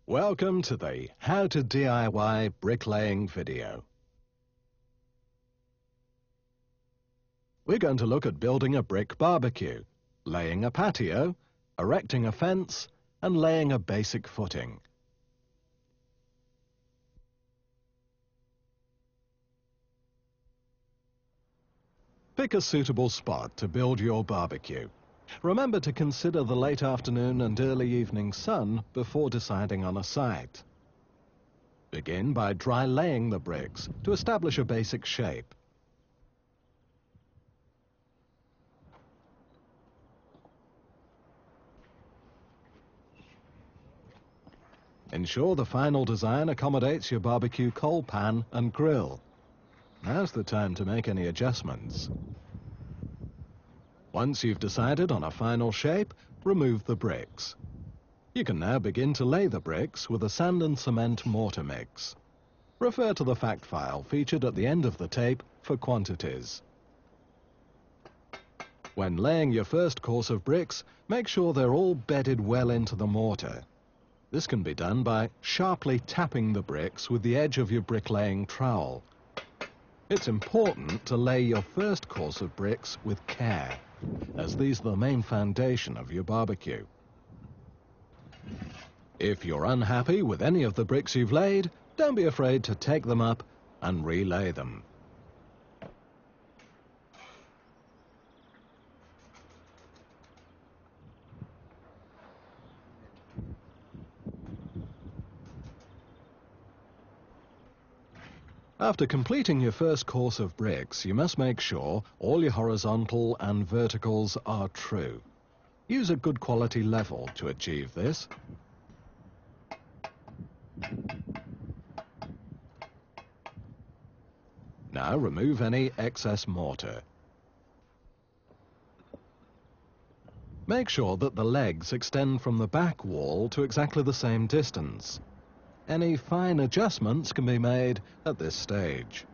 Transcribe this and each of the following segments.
Welcome to the How to DIY Bricklaying video. We're going to look at building a brick barbecue, laying a patio, erecting a fence, and laying a basic footing. Pick a suitable spot to build your barbecue. Remember to consider the late afternoon and early evening sun before deciding on a site. Begin by dry laying the bricks to establish a basic shape. Ensure the final design accommodates your barbecue coal pan and grill. Now's the time to make any adjustments. Once you've decided on a final shape, remove the bricks. You can now begin to lay the bricks with a sand and cement mortar mix. Refer to the fact file featured at the end of the tape for quantities. When laying your first course of bricks, make sure they're all bedded well into the mortar. This can be done by sharply tapping the bricks with the edge of your bricklaying trowel. It's important to lay your first course of bricks with care, as these are the main foundation of your barbecue. If you're unhappy with any of the bricks you've laid, don't be afraid to take them up and relay them. After completing your first course of bricks, you must make sure all your horizontal and verticals are true. Use a good quality level to achieve this. Now remove any excess mortar. Make sure that the legs extend from the back wall to exactly the same distance. Any fine adjustments can be made at this stage.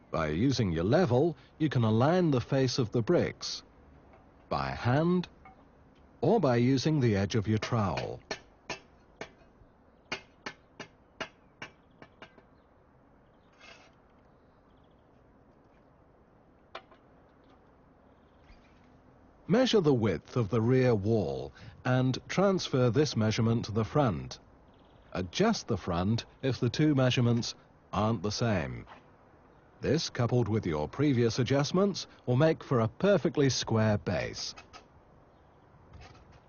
By using your level, you can align the face of the bricks by hand or by using the edge of your trowel. Measure the width of the rear wall and transfer this measurement to the front. Adjust the front if the two measurements aren't the same. This, coupled with your previous adjustments, will make for a perfectly square base.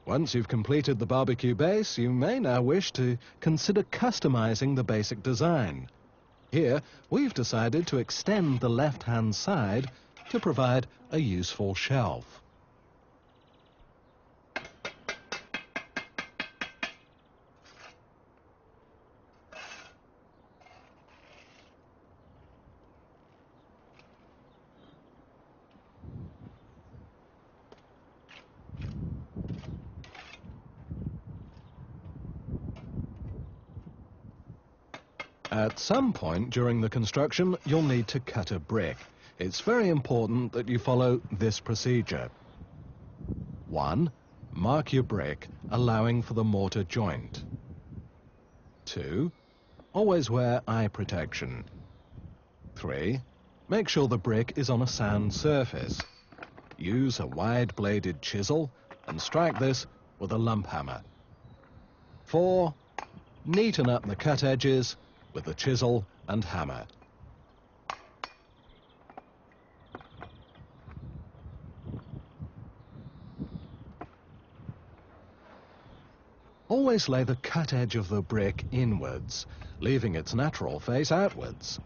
Once you've completed the barbecue base, you may now wish to consider customizing the basic design. Here, we've decided to extend the left-hand side to provide a useful shelf. At some point during the construction, you'll need to cut a brick. It's very important that you follow this procedure. 1. Mark your brick, allowing for the mortar joint. 2. Always wear eye protection. 3. Make sure the brick is on a sound surface. Use a wide-bladed chisel and strike this with a lump hammer. 4. Neaten up the cut edges with the chisel and hammer. Always lay the cut edge of the brick inwards, leaving its natural face outwards.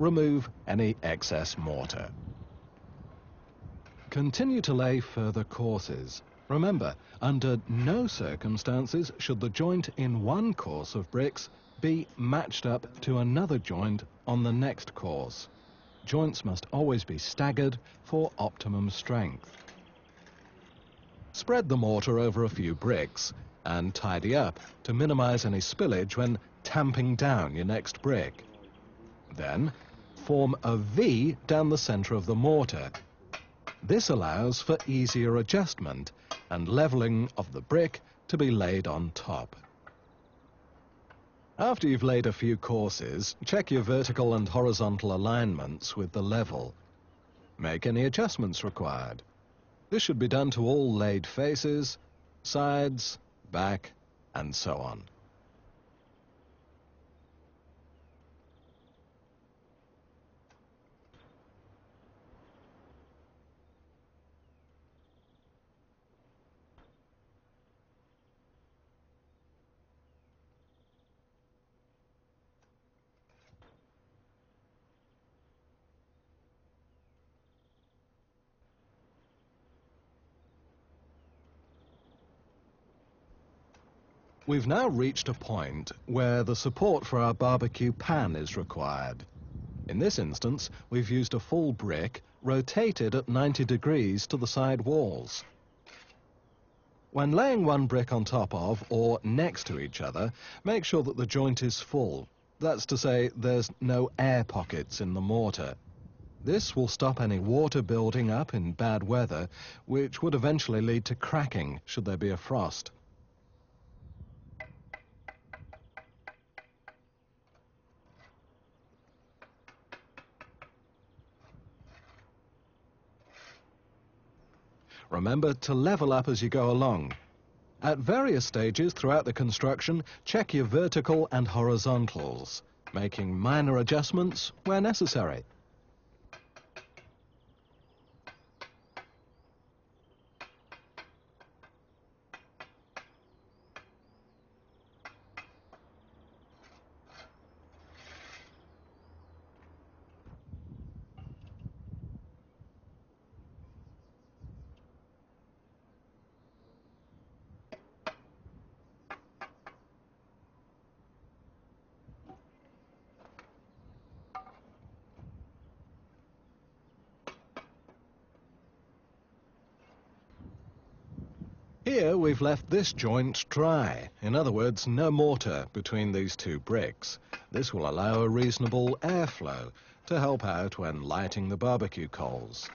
Remove any excess mortar. Continue to lay further courses. Remember, under no circumstances should the joint in one course of bricks be matched up to another joint on the next course. Joints must always be staggered for optimum strength. Spread the mortar over a few bricks and tidy up to minimize any spillage when tamping down your next brick. Then, form a V down the center of the mortar. This allows for easier adjustment and leveling of the brick to be laid on top. After you've laid a few courses, check your vertical and horizontal alignments with the level. Make any adjustments required. This should be done to all laid faces, sides, back, and so on. We've now reached a point where the support for our barbecue pan is required. In this instance, we've used a full brick rotated at 90 degrees to the side walls. When laying one brick on top of or next to each other, make sure that the joint is full. That's to say, there's no air pockets in the mortar. This will stop any water building up in bad weather, which would eventually lead to cracking should there be a frost. Remember to level up as you go along. At various stages throughout the construction, check your vertical and horizontals, making minor adjustments where necessary. Here we've left this joint dry, in other words, no mortar between these two bricks. This will allow a reasonable airflow to help out when lighting the barbecue coals.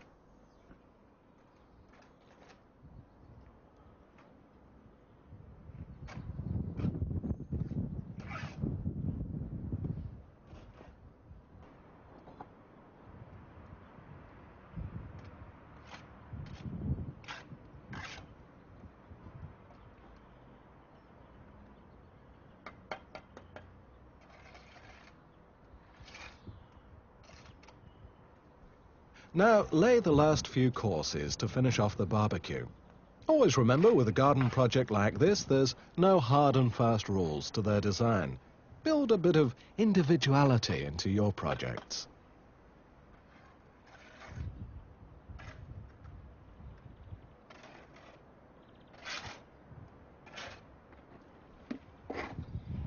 Now, lay the last few courses to finish off the barbecue. Always remember, with a garden project like this, there's no hard and fast rules to their design. Build a bit of individuality into your projects.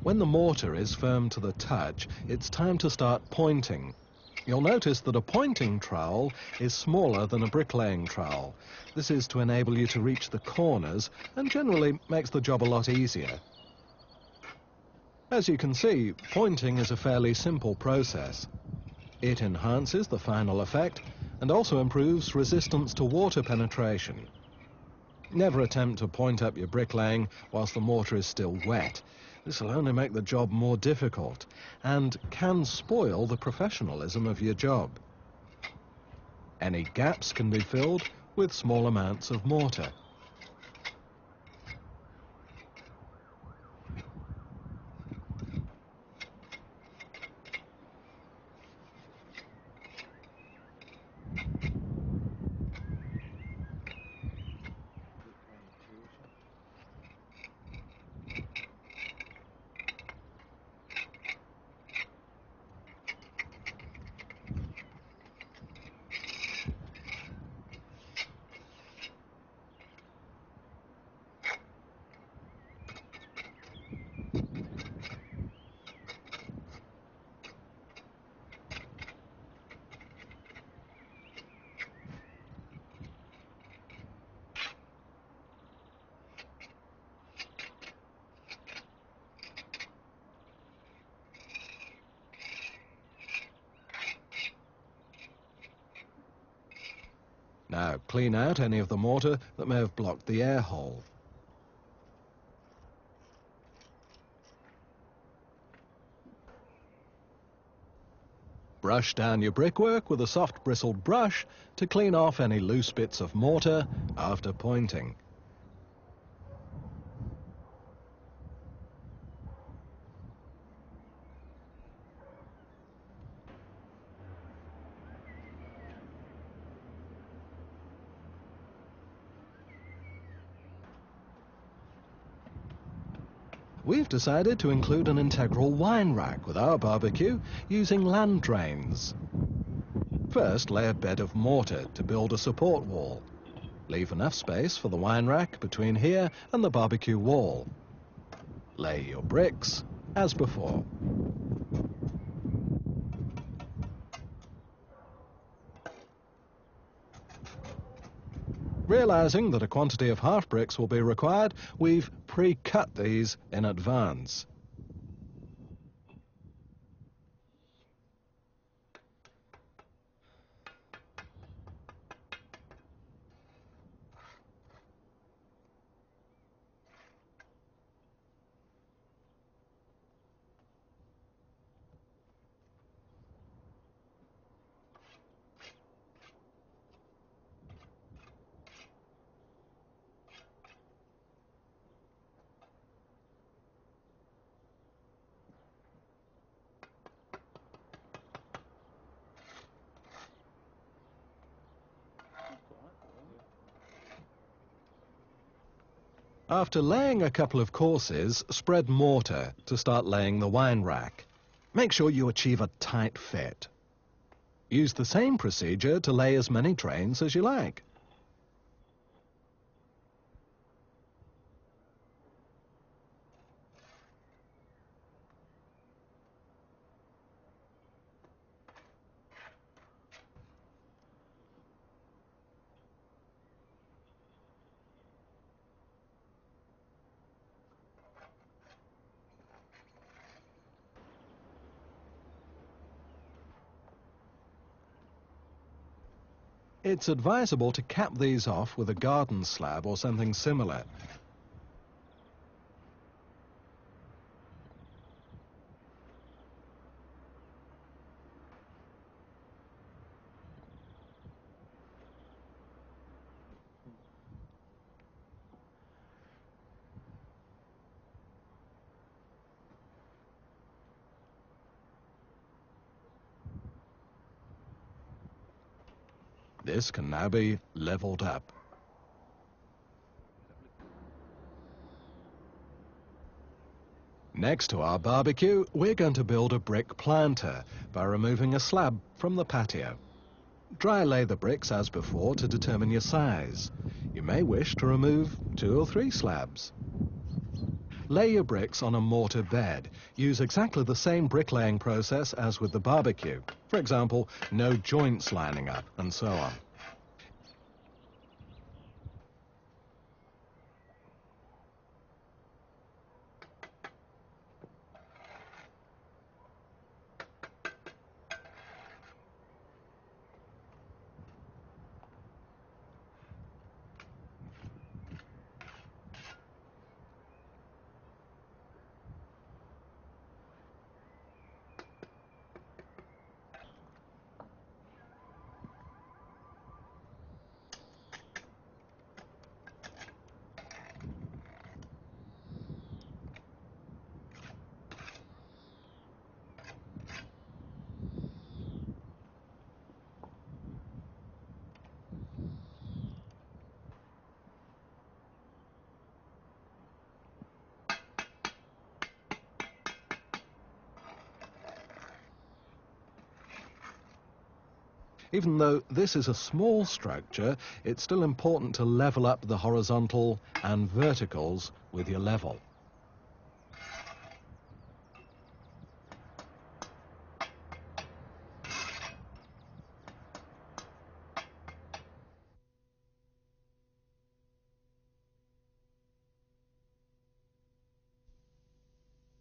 When the mortar is firm to the touch, it's time to start pointing. You'll notice that a pointing trowel is smaller than a bricklaying trowel. This is to enable you to reach the corners and generally makes the job a lot easier. As you can see, pointing is a fairly simple process. It enhances the final effect and also improves resistance to water penetration. Never attempt to point up your bricklaying whilst the mortar is still wet. This will only make the job more difficult and can spoil the professionalism of your job. Any gaps can be filled with small amounts of mortar. Clean out any of the mortar that may have blocked the air hole. Brush down your brickwork with a soft bristled brush to clean off any loose bits of mortar after pointing. We've decided to include an integral wine rack with our barbecue using land drains. First, lay a bed of mortar to build a support wall. Leave enough space for the wine rack between here and the barbecue wall. Lay your bricks as before. Realizing that a quantity of half bricks will be required, we've pre-cut these in advance. After laying a couple of courses, spread mortar to start laying the wine rack. Make sure you achieve a tight fit. Use the same procedure to lay as many drains as you like. It's advisable to cap these off with a garden slab or something similar. This can now be leveled up. Next to our barbecue, we're going to build a brick planter by removing a slab from the patio. Dry lay the bricks as before to determine your size. You may wish to remove 2 or 3 slabs. Lay your bricks on a mortar bed. Use exactly the same bricklaying process as with the barbecue. For example, no joints lining up, and so on. Even though this is a small structure, it's still important to level up the horizontal and verticals with your level.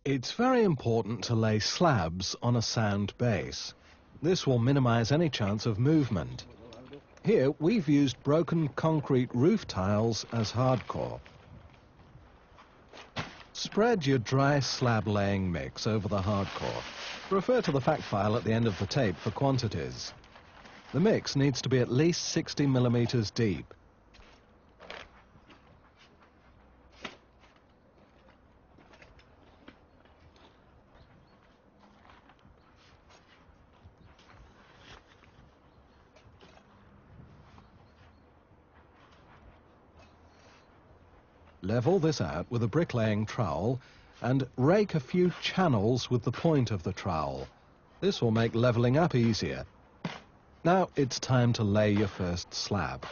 It's very important to lay slabs on a sound base. This will minimize any chance of movement. Here we've used broken concrete roof tiles as hardcore. Spread your dry slab laying mix over the hardcore. Refer to the fact file at the end of the tape for quantities. The mix needs to be at least 60 millimeters deep. Level this out with a bricklaying trowel and rake a few channels with the point of the trowel. This will make leveling up easier. Now it's time to lay your first slab.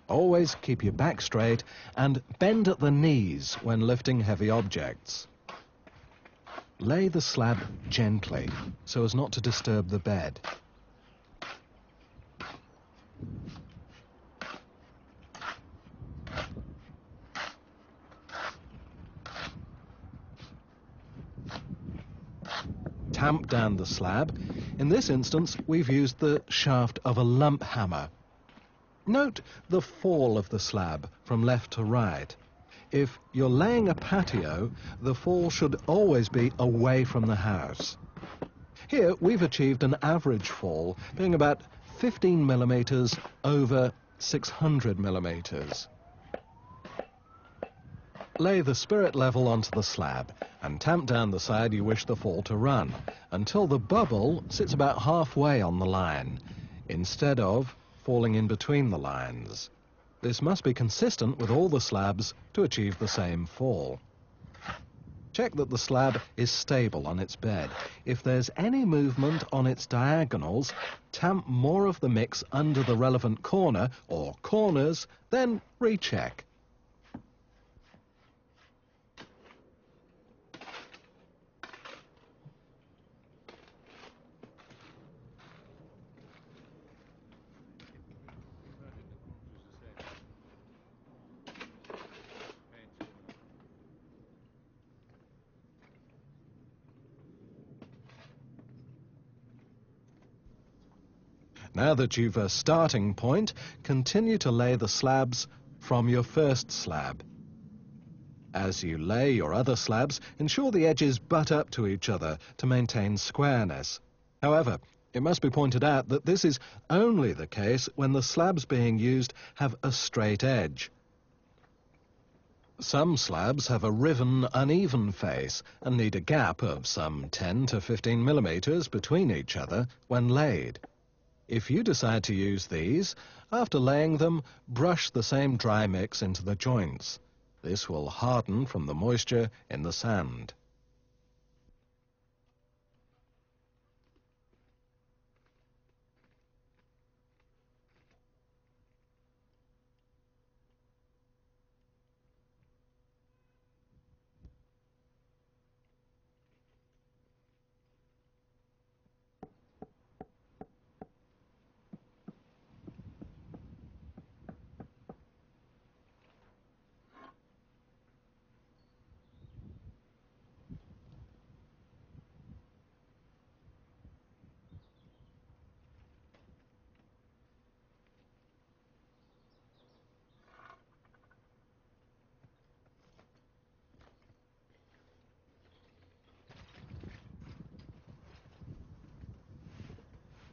Always keep your back straight and bend at the knees when lifting heavy objects. Lay the slab gently so as not to disturb the bed. Tamp down the slab. In this instance, we've used the shaft of a lump hammer. Note the fall of the slab from left to right. If you're laying a patio, the fall should always be away from the house. Here, we've achieved an average fall, being about 15 millimeters over 600 millimeters. Lay the spirit level onto the slab and tamp down the side you wish the fall to run until the bubble sits about halfway on the line, instead of falling in between the lines. This must be consistent with all the slabs to achieve the same fall. Check that the slab is stable on its bed. If there's any movement on its diagonals, tamp more of the mix under the relevant corner or corners, then recheck. Now that you've a starting point, continue to lay the slabs from your first slab. As you lay your other slabs, ensure the edges butt up to each other to maintain squareness. However, it must be pointed out that this is only the case when the slabs being used have a straight edge. Some slabs have a riven, uneven face and need a gap of some 10 to 15 millimeters between each other when laid. If you decide to use these, after laying them, brush the same dry mix into the joints. This will harden from the moisture in the sand.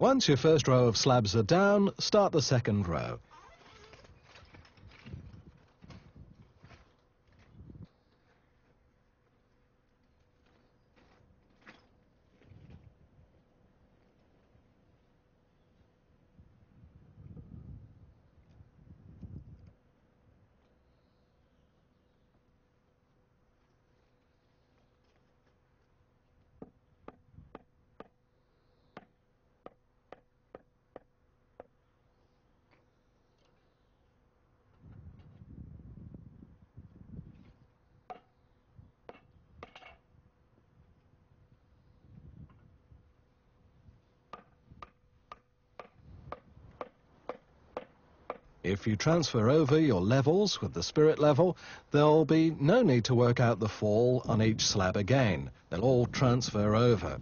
Once your first row of slabs are down, start the second row. If you transfer over your levels with the spirit level, there'll be no need to work out the fall on each slab again. They'll all transfer over.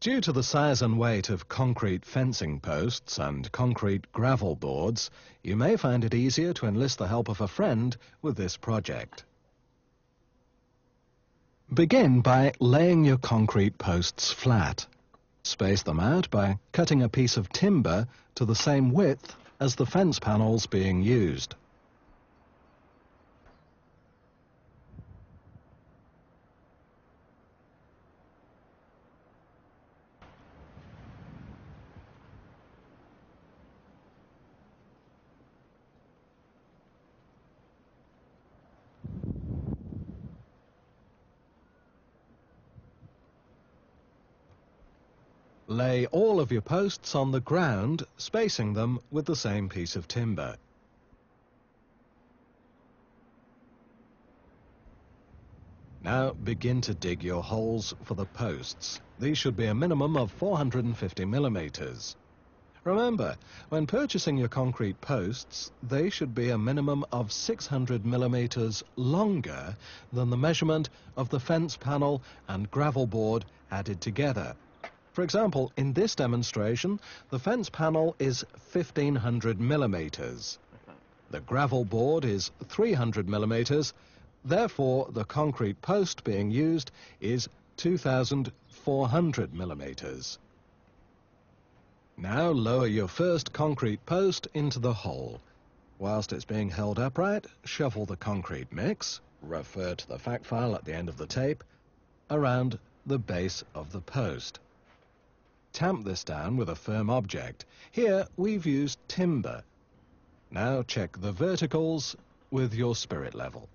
Due to the size and weight of concrete fencing posts and concrete gravel boards, you may find it easier to enlist the help of a friend with this project. Begin by laying your concrete posts flat. Space them out by cutting a piece of timber to the same width as the fence panels being used. Lay all of your posts on the ground, spacing them with the same piece of timber. Now begin to dig your holes for the posts. These should be a minimum of 450 millimeters. Remember, when purchasing your concrete posts, they should be a minimum of 600 millimeters longer than the measurement of the fence panel and gravel board added together. For example, in this demonstration, the fence panel is 1500 millimeters. The gravel board is 300 millimeters. Therefore, the concrete post being used is 2400 millimeters. Now lower your first concrete post into the hole. Whilst it's being held upright, shuffle the concrete mix, refer to the fact file at the end of the tape, around the base of the post. Tamp this down with a firm object. Here we've used timber. Now check the verticals with your spirit level.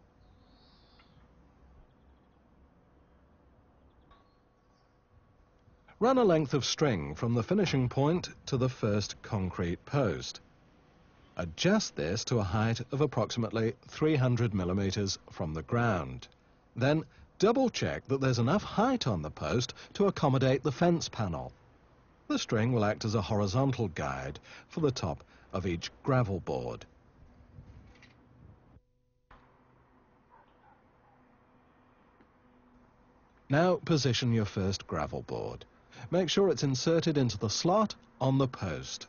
Run a length of string from the finishing point to the first concrete post. Adjust this to a height of approximately 300 millimeters from the ground. Then double check that there's enough height on the post to accommodate the fence panel. The string will act as a horizontal guide for the top of each gravel board. Now position your first gravel board. Make sure it's inserted into the slot on the post.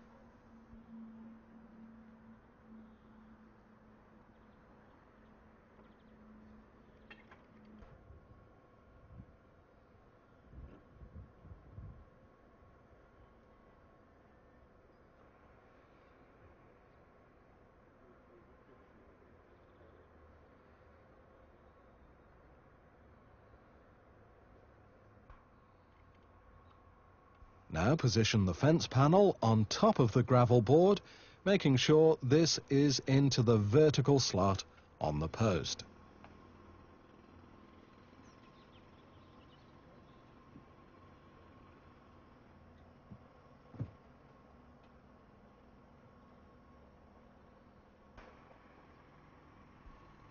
Now position the fence panel on top of the gravel board, making sure this is into the vertical slot on the post.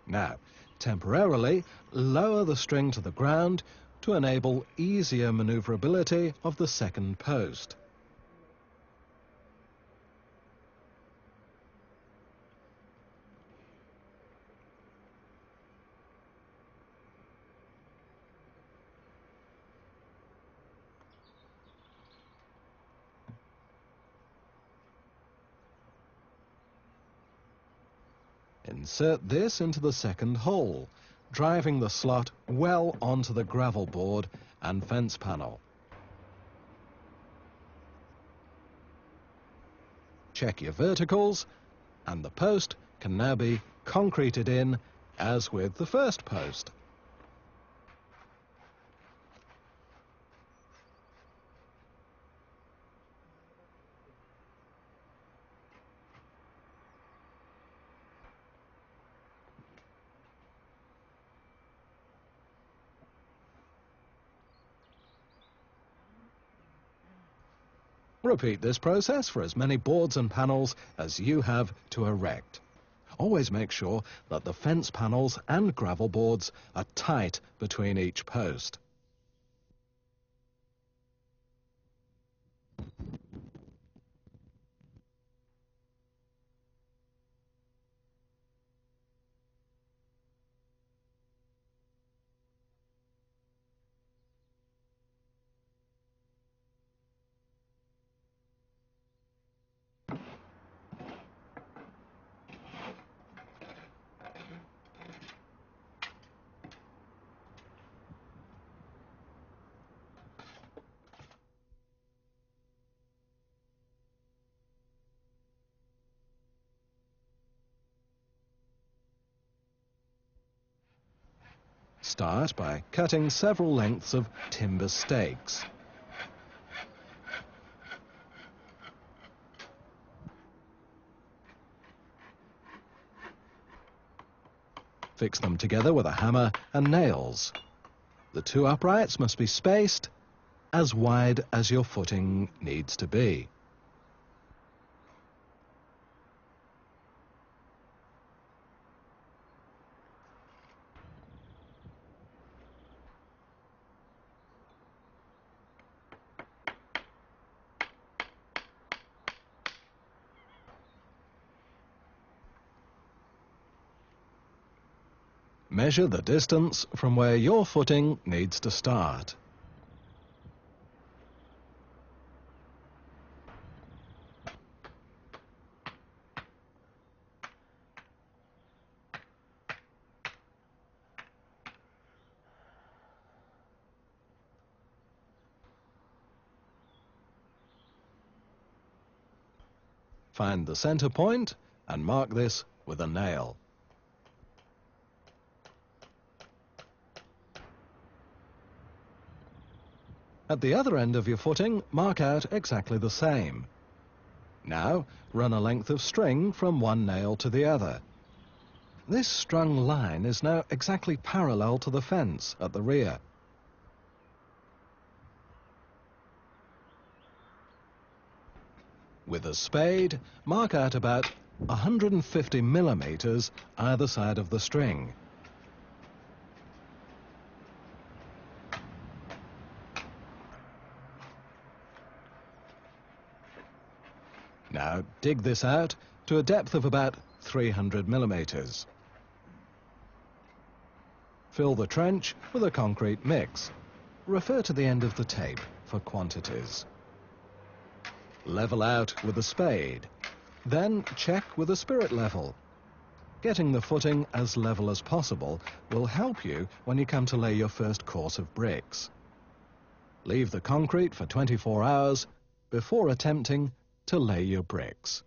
Now, temporarily lower the string to the ground to enable easier maneuverability of the second post. Insert this into the second hole, driving the slot well onto the gravel board and fence panel. Check your verticals, and the post can now be concreted in as with the first post. Repeat this process for as many boards and panels as you have to erect. Always make sure that the fence panels and gravel boards are tight between each post. Start by cutting several lengths of timber stakes. Fix them together with a hammer and nails. The two uprights must be spaced as wide as your footing needs to be. Measure the distance from where your footing needs to start. Find the center point and mark this with a nail. At the other end of your footing, mark out exactly the same. Now, run a length of string from one nail to the other. This strung line is now exactly parallel to the fence at the rear. With a spade, mark out about 150 millimeters either side of the string. Now dig this out to a depth of about 300 millimeters. Fill the trench with a concrete mix. Refer to the end of the tape for quantities. Level out with a spade. Then check with a spirit level. Getting the footing as level as possible will help you when you come to lay your first course of bricks. Leave the concrete for 24 hours before attempting to lay your bricks.